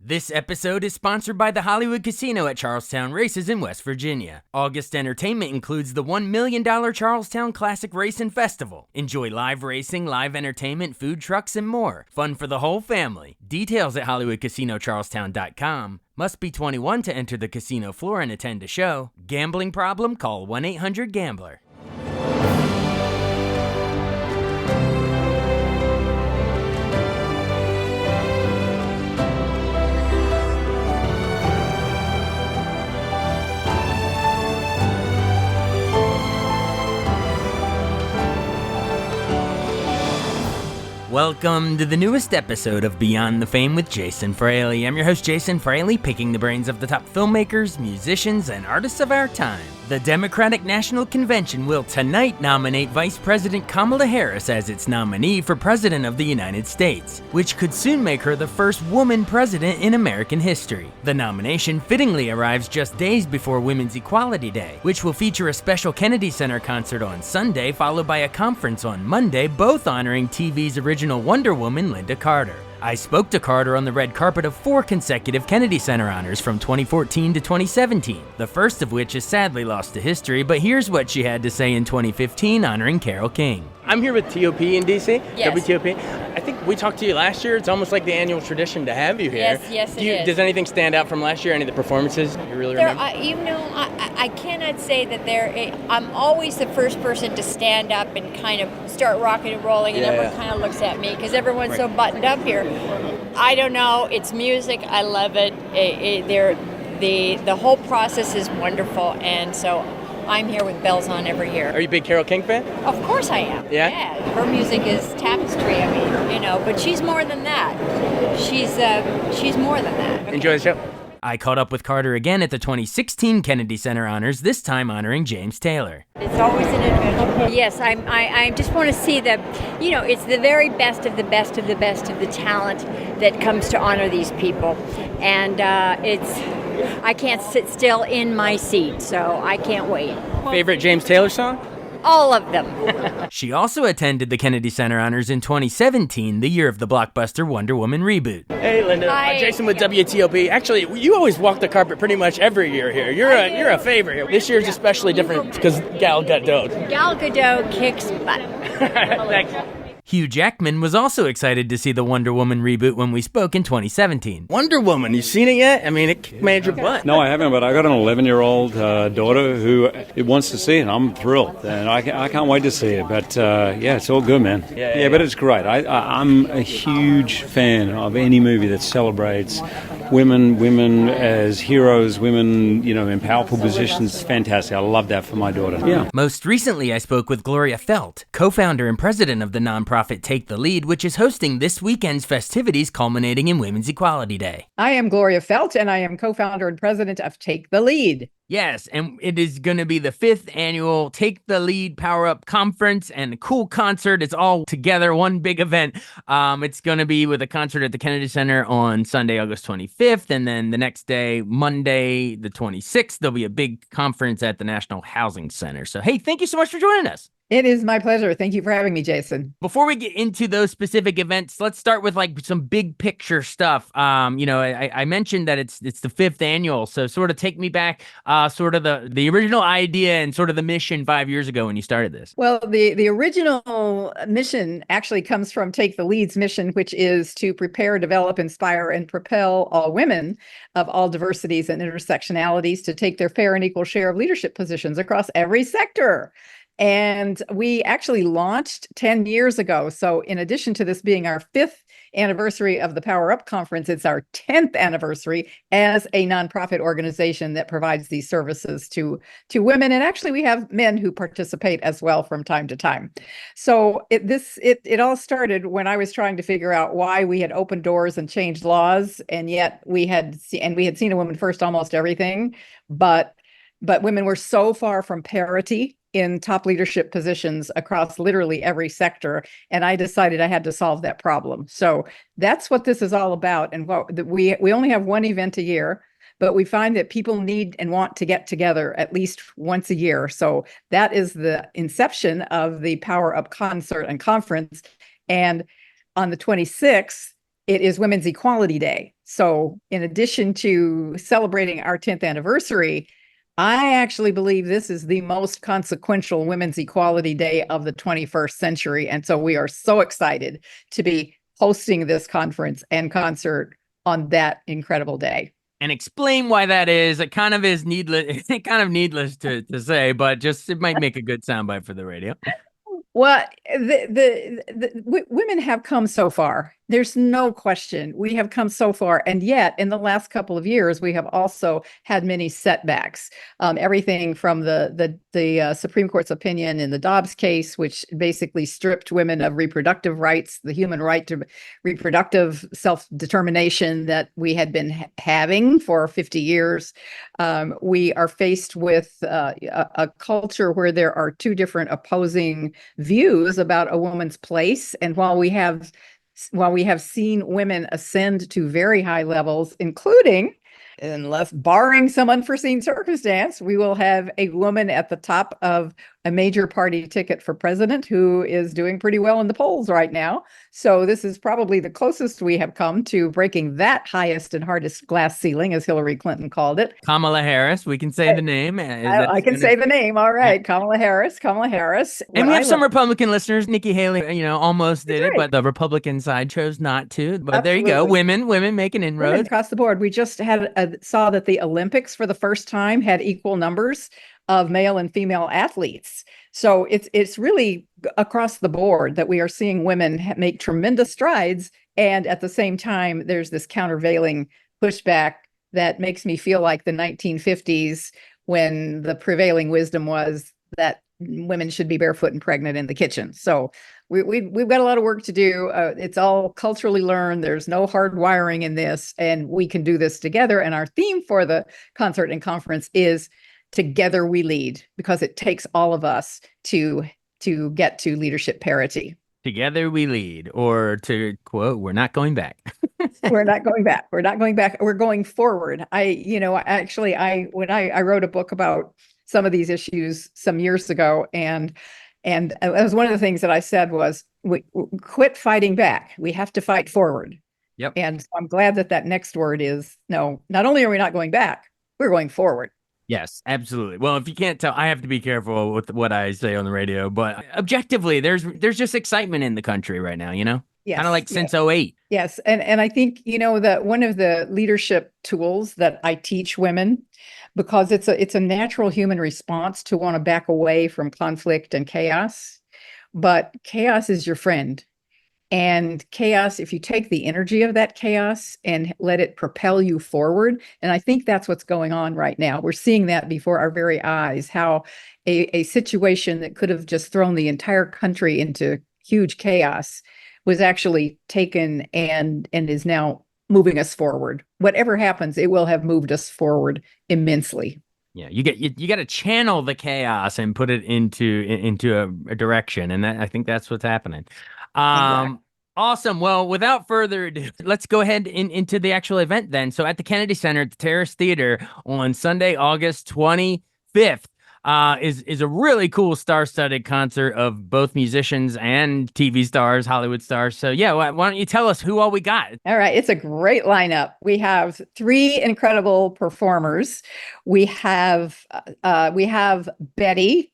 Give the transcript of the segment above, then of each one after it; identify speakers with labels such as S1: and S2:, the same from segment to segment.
S1: This episode is sponsored by the Hollywood Casino at Charlestown Races in West Virginia. August entertainment includes the $1 million Charlestown Classic Race and Festival. Enjoy live racing, live entertainment, food trucks, and more. Fun for the whole family. Details at HollywoodCasinoCharlestown.com. Must be 21 to enter the casino floor and attend a show. Gambling problem? Call 1-800-GAMBLER. Welcome to the newest episode of Beyond the Fame with Jason Fraley. I'm your host, Jason Fraley, picking the brains of the top filmmakers, musicians, and artists of our time. The Democratic National Convention will tonight nominate Vice President Kamala Harris as its nominee for President of the United States, which could soon make her the first woman president in American history. The nomination fittingly arrives just days before Women's Equality Day, which will feature a special Kennedy Center concert on Sunday, followed by a conference on Monday, both honoring TV's original Wonder Woman, Lynda Carter. I spoke to Carter on the red carpet of 4 consecutive Kennedy Center honors from 2014 to 2017, the first of which is sadly lost to history, but here's what she had to say in 2015 honoring Carole King.
S2: I'm here with TOP in DC,
S3: Yes.
S2: WTOP. I think we talked to you last year. It's almost like the annual tradition to have you here.
S3: Yes, it is.
S2: Does anything stand out from last year? Any of the performances you really remember?
S3: I cannot say that I'm always the first person to stand up and kind of start rocking and rolling, and everyone kind of looks at me because everyone's so buttoned up here. I don't know. It's music. I love it. The whole process is wonderful, and so I'm here with bells on every year.
S2: Are you a big Carole King fan?
S3: Of course I am.
S2: Yeah?
S3: Her music is tapestry. I mean, but she's more than that. She's more than that.
S2: Enjoy the show.
S1: I caught up with Carter again at the 2016 Kennedy Center honors, this time honoring James Taylor.
S3: It's always an adventure. Yes, I just want to see it's the very best of the best of the best of the talent that comes to honor these people. And I can't sit still in my seat, so I can't wait.
S2: Favorite James Taylor song?
S3: All of them.
S1: She also attended the Kennedy Center honors in 2017, the year of the blockbuster Wonder Woman reboot.
S2: Hey, Lynda.
S3: Hi.
S2: Jason with WTOP. Actually, you always walk the carpet pretty much every year here. You're a favorite here. This year's especially different because Gal Gadot.
S3: Gal Gadot kicks butt.
S2: Thanks.
S1: Hugh Jackman was also excited to see the Wonder Woman reboot when we spoke in 2017.
S2: Wonder Woman, you seen it yet? I mean, it made your butt.
S4: No, I haven't, but I got an 11-year-old daughter who wants to see it. I'm thrilled, and I can't wait to see it. But it's all good, man. Yeah, but it's great. I'm a huge fan of any movie that celebrates women as heroes, women, in powerful positions. It's fantastic. I love that for my daughter. Yeah.
S1: Most recently, I spoke with Gloria Feldt, co-founder and president of the nonprofit Take the Lead, which is hosting this weekend's festivities culminating in Women's Equality Day.
S5: I am Gloria Feldt, and I am co-founder and president of Take the Lead.
S1: Yes, and it is going to be the 5th annual Take the Lead Power Up Conference and a cool concert. It's all together, one big event. It's going to be with a concert at the Kennedy Center on Sunday, August 25th, and then the next day, Monday, the 26th, there'll be a big conference at the National Housing Center. So, hey, thank you so much for joining us.
S5: It is my pleasure. Thank you for having me, Jason.
S1: Before we get into those specific events, let's start with some big picture stuff. I mentioned that it's the 5th annual, so sort of take me back, sort of the original idea and sort of the mission 5 years ago when you started this.
S5: Well, the original mission actually comes from Take the Lead's mission, which is to prepare, develop, inspire, and propel all women of all diversities and intersectionalities to take their fair and equal share of leadership positions across every sector. And we actually launched 10 years ago. So in addition to this being our 5th anniversary of the Power Up Conference, it's our 10th anniversary as a nonprofit organization that provides these services to women. And actually, we have men who participate as well from time to time. So it all started when I was trying to figure out why we had opened doors and changed laws, and yet we had seen a woman first almost everything, but women were so far from parity in top leadership positions across literally every sector. And I decided I had to solve that problem. So that's what this is all about. And we only have one event a year, but we find that people need and want to get together at least once a year. So that is the inception of the Power Up concert and conference. And on the 26th, it is Women's Equality Day. So in addition to celebrating our 10th anniversary, I actually believe this is the most consequential Women's Equality Day of the 21st century. And so we are so excited to be hosting this conference and concert on that incredible day.
S1: And explain why that is. It kind of is needless, kind of needless to say, but just it might make a good soundbite for the radio.
S5: Well, women have come so far. There's no question. We have come so far. And yet, in the last couple of years, we have also had many setbacks. Everything from the Supreme Court's opinion in the Dobbs case, which basically stripped women of reproductive rights, the human right to reproductive self-determination that we had been having for 50 years. We are faced with a culture where there are two different opposing views about a woman's place. And while we have seen women ascend to very high levels, including, unless barring some unforeseen circumstance, we will have a woman at the top of a major party ticket for president who is doing pretty well in the polls right now. So this is probably the closest we have come to breaking that highest and hardest glass ceiling, as Hillary Clinton called it.
S1: Kamala Harris, we can say the name.
S5: I can say the name. All right. Yeah. Kamala Harris.
S1: And we have some Republican listeners. Nikki Haley, almost did it, but the Republican side chose not to. But Absolutely. There you go. Women making inroads.
S5: Women across the board. We just saw that the Olympics for the first time had equal numbers of male and female athletes. So it's really across the board that we are seeing women make tremendous strides. And at the same time, there's this countervailing pushback that makes me feel like the 1950s, when the prevailing wisdom was that women should be barefoot and pregnant in the kitchen. So we've got a lot of work to do. It's all culturally learned. There's no hard wiring in this, and we can do this together. And our theme for the concert and conference is Together We Lead, because it takes all of us to get to leadership parity.
S1: Together we lead, or to quote, we're not going back.
S5: We're not going back. We're not going back. We're going forward. When I wrote a book about some of these issues some years ago, and it was one of the things that I said was, we quit fighting back. We have to fight forward.
S1: Yep.
S5: And so I'm glad that next word is, no, not only are we not going back, we're going forward.
S1: Yes, absolutely. Well, if you can't tell, I have to be careful with what I say on the radio, but objectively, there's just excitement in the country right now,
S5: Yes,
S1: kind of like since 2008.
S5: Yes. And I think, that one of the leadership tools that I teach women, because it's a natural human response to want to back away from conflict and chaos, but chaos is your friend. And chaos, if you take the energy of that chaos and let it propel you forward, and I think that's what's going on right now. We're seeing that before our very eyes, how a situation that could have just thrown the entire country into huge chaos was actually taken and is now moving us forward. Whatever happens, it will have moved us forward immensely.
S1: Yeah, you got to channel the chaos and put it into a direction, and I think that's what's happening. Exactly. Awesome. Well, without further ado, let's go ahead into the actual event then. So at the Kennedy Center at the Terrace Theater on Sunday, August 25th, is a really cool star-studded concert of both musicians and TV stars, Hollywood stars. So yeah, why don't you tell us who all we got?
S5: All right. It's a great lineup. We have three incredible performers. We have Betty,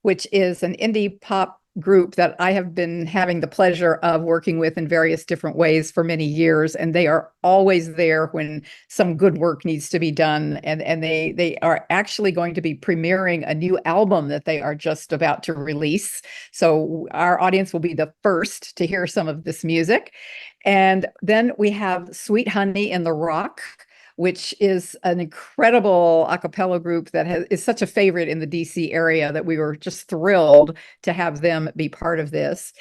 S5: which is an indie pop group that I have been having the pleasure of working with in various different ways for many years. And they are always there when some good work needs to be done. And they are actually going to be premiering a new album that they are just about to release. So our audience will be the first to hear some of this music. And then we have Sweet Honey in the Rock, which is an incredible a cappella group that is such a favorite in the DC area that we were just thrilled to have them be part of this.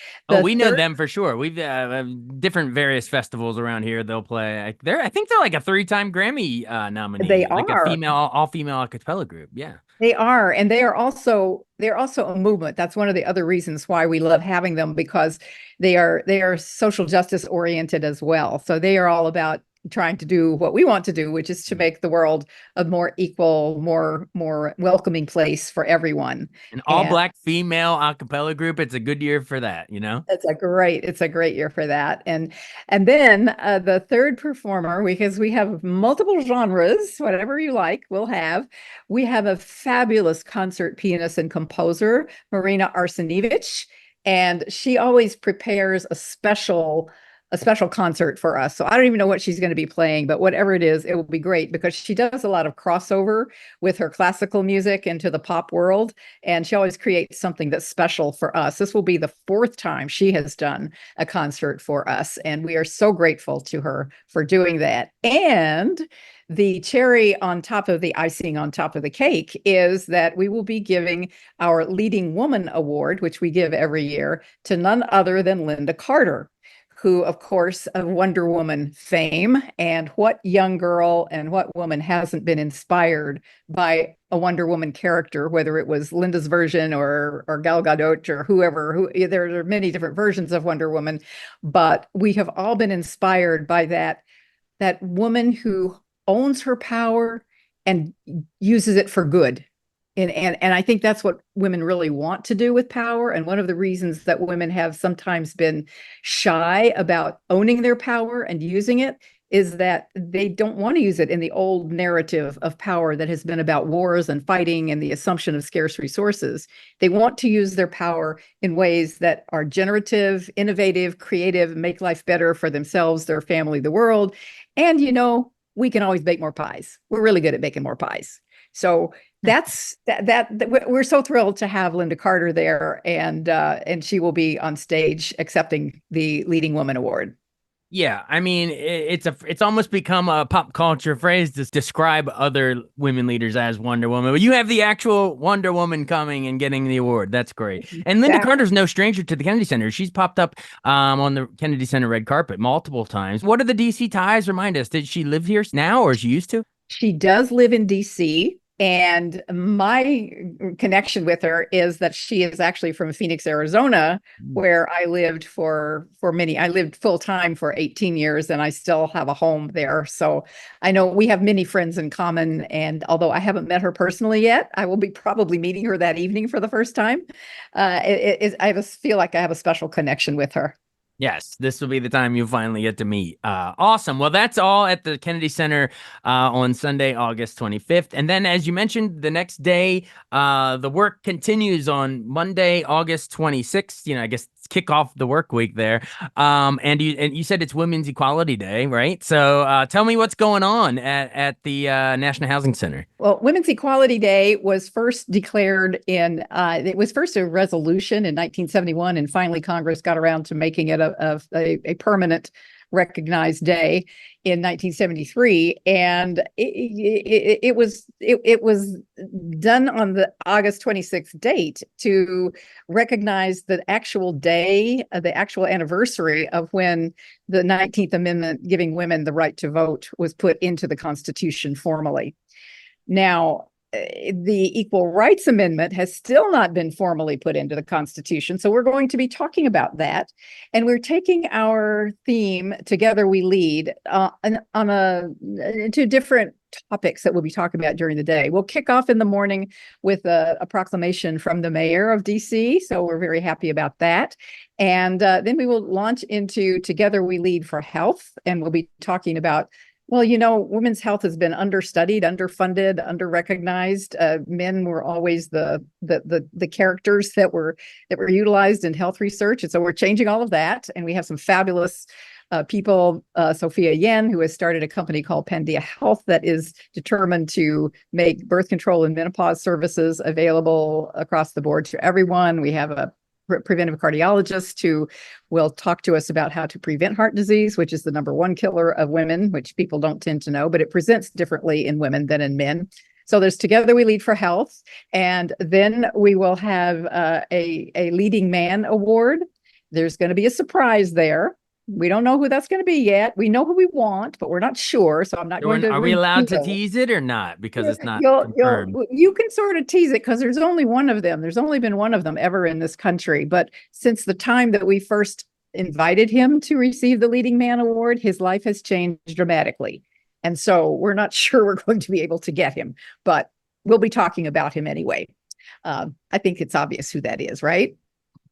S1: We know them for sure. We've different various festivals around here. They'll play. I think they're like a 3-time Grammy nominee.
S5: They
S1: like
S5: are
S1: a all-female a cappella group. Yeah.
S5: They are, and they're also a movement. That's one of the other reasons why we love having them, because they are social justice oriented as well. So they are all about trying to do what we want to do, which is to make the world a more equal, more welcoming place for everyone.
S1: An all
S5: And
S1: black female a cappella group. It's a good year for that, you know?
S5: it's a great year for that. And then the third performer, because we have multiple genres, whatever you like, we have a fabulous concert pianist and composer, Marina Arsenievich, and she always prepares a special concert for us. So I don't even know what she's going to be playing, but whatever it is, it will be great because she does a lot of crossover with her classical music into the pop world. And she always creates something that's special for us. This will be the fourth time she has done a concert for us. And we are so grateful to her for doing that. And the cherry on top of the icing on top of the cake is that we will be giving our Leading Woman Award, which we give every year, to none other than Lynda Carter, who, of course, of Wonder Woman fame. And what young girl and what woman hasn't been inspired by a Wonder Woman character, whether it was Linda's version or Gal Gadot or whoever, there are many different versions of Wonder Woman, but we have all been inspired by that woman who owns her power and uses it for good. And I think that's what women really want to do with power. And one of the reasons that women have sometimes been shy about owning their power and using it is that they don't want to use it in the old narrative of power that has been about wars and fighting and the assumption of scarce resources. They want to use their power in ways that are generative, innovative, creative, make life better for themselves, their family, the world. And, we can always bake more pies. We're really good at baking more pies. So that's that we're so thrilled to have Lynda Carter there, and she will be on stage accepting the Leading Woman Award.
S1: Yeah, I mean, it's almost become a pop culture phrase to describe other women leaders as Wonder Woman. But you have the actual Wonder Woman coming and getting the award. That's great. And Lynda Carter's no stranger to the Kennedy Center. She's popped up on the Kennedy Center red carpet multiple times. What are the DC ties? Remind us. Did she live here now, or is she used to?
S5: She does live in DC. And my connection with her is that she is actually from Phoenix, Arizona, where I lived I lived full time for 18 years, and I still have a home there. So I know we have many friends in common. And although I haven't met her personally yet, I will be probably meeting her that evening for the first time. I feel like I have a special connection with her.
S1: Yes, this will be the time you finally get to meet. Awesome. Well, that's all at the Kennedy Center on Sunday, August 25th. And then, as you mentioned, the next day, the work continues on Monday, August 26th. I guess kick off the work week there. And you said it's Women's Equality Day, right? So tell me what's going on at the National Housing Center.
S5: Well, Women's Equality Day was first declared it was first a resolution in 1971, and finally Congress got around to making it a permanent recognized day in 1973, and it was done on the August 26th date to recognize the actual day, the actual anniversary of when the 19th Amendment giving women the right to vote was put into the Constitution formally. Now, the Equal Rights Amendment has still not been formally put into the Constitution. So we're going to be talking about that. And we're taking our theme, Together We Lead, into different topics that we'll be talking about during the day. We'll kick off in the morning with a proclamation from the mayor of DC. So we're very happy about that. And then we will launch into Together We Lead for Health. And we'll be talking about, well, women's health has been understudied, underfunded, underrecognized. Men were always the characters that were utilized in health research, and so we're changing all of that. And we have some fabulous people. Sophia Yen, who has started a company called Pandia Health that is determined to make birth control and menopause services available across the board to everyone. We have a preventive cardiologist who will talk to us about how to prevent heart disease, which is the number one killer of women, which people don't tend to know, but it presents differently in women than in men. So there's Together We Lead for Health. And then we will have a Leading Man Award. There's going to be a surprise there. We don't know who that's going to be yet. We know who we want, but we're not sure. So I'm not going to.
S1: Are we allowed to tease it or not? Because it's not confirmed.
S5: You can sort of tease it because there's only one of them. There's only been one of them ever in this country. But since the time that we first invited him to receive the Leading Man Award, his life has changed dramatically. And so we're not sure we're going to be able to get him, but we'll be talking about him anyway. I think it's obvious who that is, right?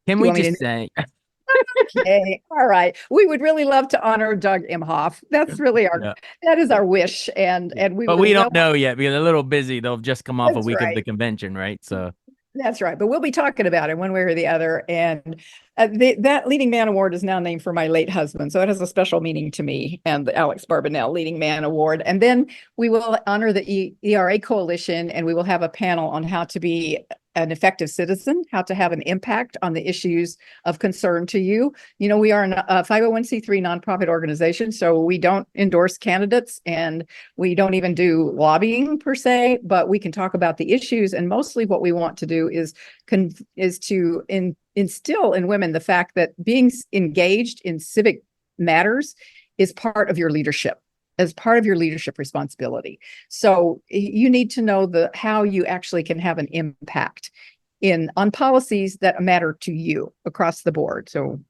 S1: Can we just say?
S5: Okay, all right. We would really love to honor Doug Imhoff. That's really that is our wish, and
S1: but we don't know yet because they're a little busy. They'll just come off a week of the convention, right? So
S5: that's right. But we'll be talking about it one way or the other. And that Leading Man Award is now named for my late husband. So it has a special meaning to me, and the Alex Barbanel Leading Man Award. And then we will honor the ERA Coalition, and we will have a panel on how to be an effective citizen, how to have an impact on the issues of concern to you. You know, we are a 501c3 nonprofit organization, so we don't endorse candidates and we don't even do lobbying per se, but we can talk about the issues. And mostly what we want to do is to instill in women the fact that being engaged in civic matters is part of your leadership, as part of your leadership responsibility. So you need to know how you actually can have an impact on policies that matter to you across the board. So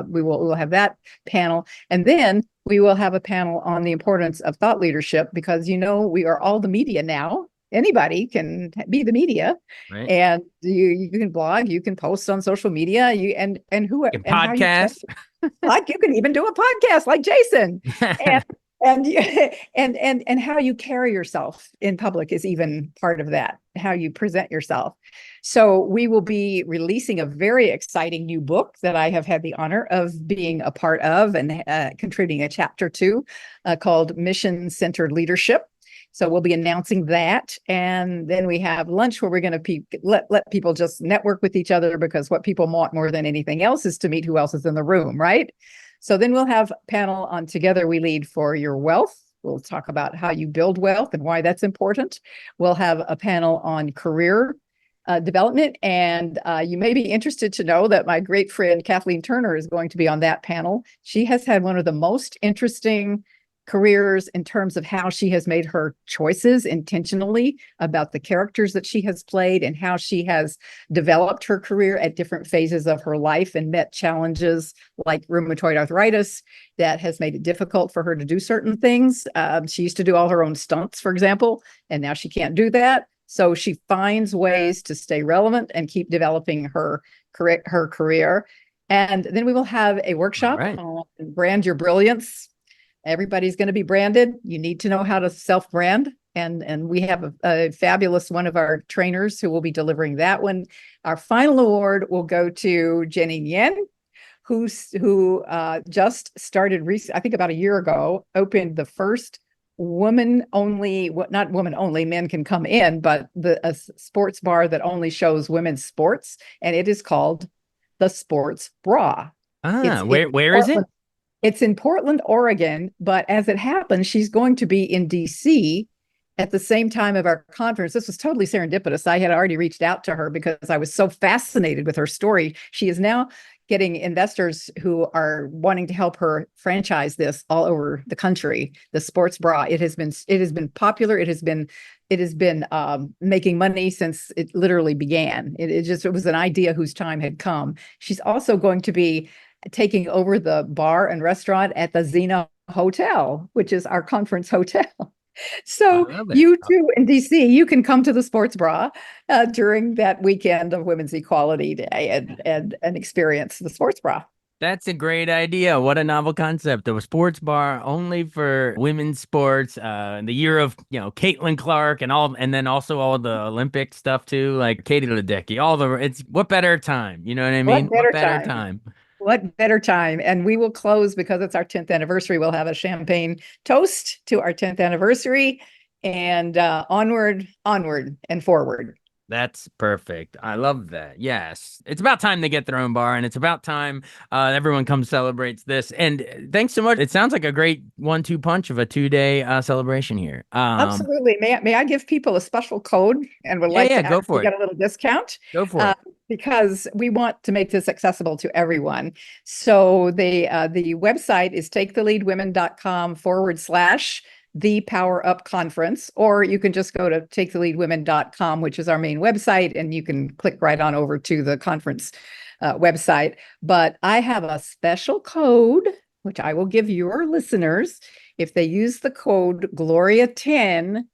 S5: we'll have that panel. And then we will have a panel on the importance of thought leadership, because, you know, we are all the media now. Anybody can be the media, right? And you can blog, you can post on social media, and
S1: podcast,
S5: like you can even do a podcast like Jason, and how you carry yourself in public is even part of that, how you present yourself. So we will be releasing a very exciting new book that I have had the honor of being a part of and contributing a chapter to, called Mission Centered Leadership. So we'll be announcing that. And then we have lunch where we're going to let people just network with each other, because what people want more than anything else is to meet who else is in the room, right? So then we'll have a panel on Together We Lead for Your Wealth. We'll talk about how you build wealth and why that's important. We'll have a panel on career development. And you may be interested to know that my great friend Kathleen Turner is going to be on that panel. She has had one of the most interesting careers in terms of how she has made her choices intentionally about the characters that she has played and how she has developed her career at different phases of her life and met challenges like rheumatoid arthritis that has made it difficult for her to do certain things. She used to do all her own stunts, for example, and now she can't do that. So she finds ways to stay relevant and keep developing her career. And then we will have a workshop on Brand Your Brilliance. Everybody's going to be branded. You need to know how to self-brand. And we have a fabulous one of our trainers who will be delivering that one. Our final award will go to Jenny Yen, who just started, I think about a year ago, opened the first woman-only, not woman-only, men can come in, but a sports bar that only shows women's sports. And it is called the Sports Bra.
S1: Where is it?
S5: It's in Portland, Oregon, but as it happens, she's going to be in DC at the same time of our conference. This was totally serendipitous. I had already reached out to her because I was so fascinated with her story. She is now getting investors who are wanting to help her franchise this all over the country. The Sports Bra. It has been popular. It has been making money since it literally began. It was an idea whose time had come. She's also going to be taking over the bar and restaurant at the Zena Hotel, which is our conference hotel. So you too in DC, you can come to the Sports Bra during that weekend of Women's Equality Day and experience the Sports Bra.
S1: That's a great idea. What a novel concept. A sports bar only for women's sports. The year of, Caitlin Clark and then also all the Olympic stuff too, like Katie Ledecky, it's what better time? You know what I mean? What better time?
S5: What better time? And we will close, because it's our 10th anniversary. We'll have a champagne toast to our 10th anniversary, and onward and forward.
S1: That's perfect. I love that. Yes. It's about time they get their own bar, and it's about time everyone comes celebrates this. And thanks so much. It sounds like a great 1-2 punch of a 2-day celebration here.
S5: Absolutely. May I give people a special code and would like to
S1: go for it.
S5: Get a little discount?
S1: Go for it.
S5: Because we want to make this accessible to everyone. So the website is taketheleadwomen.com/ the Power Up Conference, or you can just go to taketheleadwomen.com, which is our main website, and you can click right on over to the conference website. But I have a special code, which I will give your listeners. If they use the code Gloria10,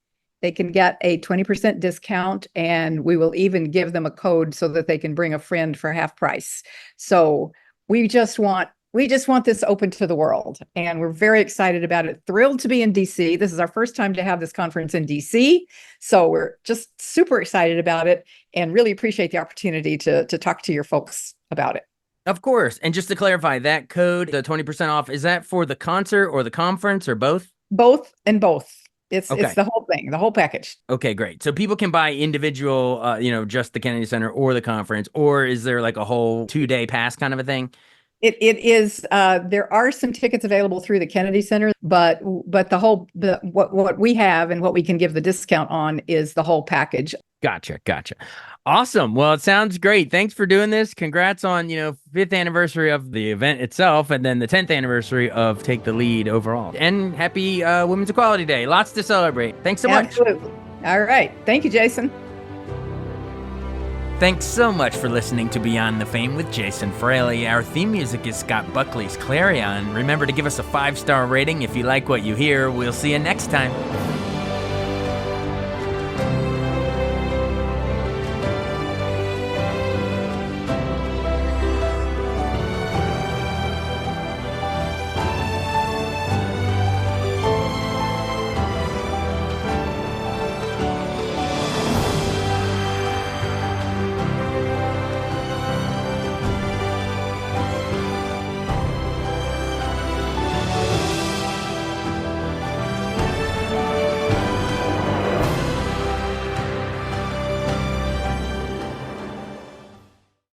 S5: they can get a 20% discount, and we will even give them a code so that they can bring a friend for half price. So we just want this open to the world, and we're very excited about it. Thrilled to be in DC. This is our first time to have this conference in DC. So we're just super excited about it and really appreciate the opportunity to talk to your folks about it.
S1: Of course. And just to clarify, that code, the 20% off, is that for the concert or the conference or both?
S5: Both and both. It's
S1: Okay.
S5: It's the whole thing, the whole package.
S1: Okay, great. So people can buy individual, just the Kennedy Center or the conference, or is there like a whole 2-day pass kind of a thing?
S5: It is. There are some tickets available through the Kennedy Center, but what we have and what we can give the discount on is the whole package.
S1: Gotcha. Awesome. Well, it sounds great. Thanks for doing this. Congrats on, 5th anniversary of the event itself, and then the 10th anniversary of Take the Lead overall. And happy Women's Equality Day. Lots to celebrate. Thanks so much.
S5: Absolutely. All right. Thank you, Jason.
S1: Thanks so much for listening to Beyond the Fame with Jason Fraley. Our theme music is Scott Buckley's Clarion. Remember to give us a 5-star rating if you like what you hear. We'll see you next time.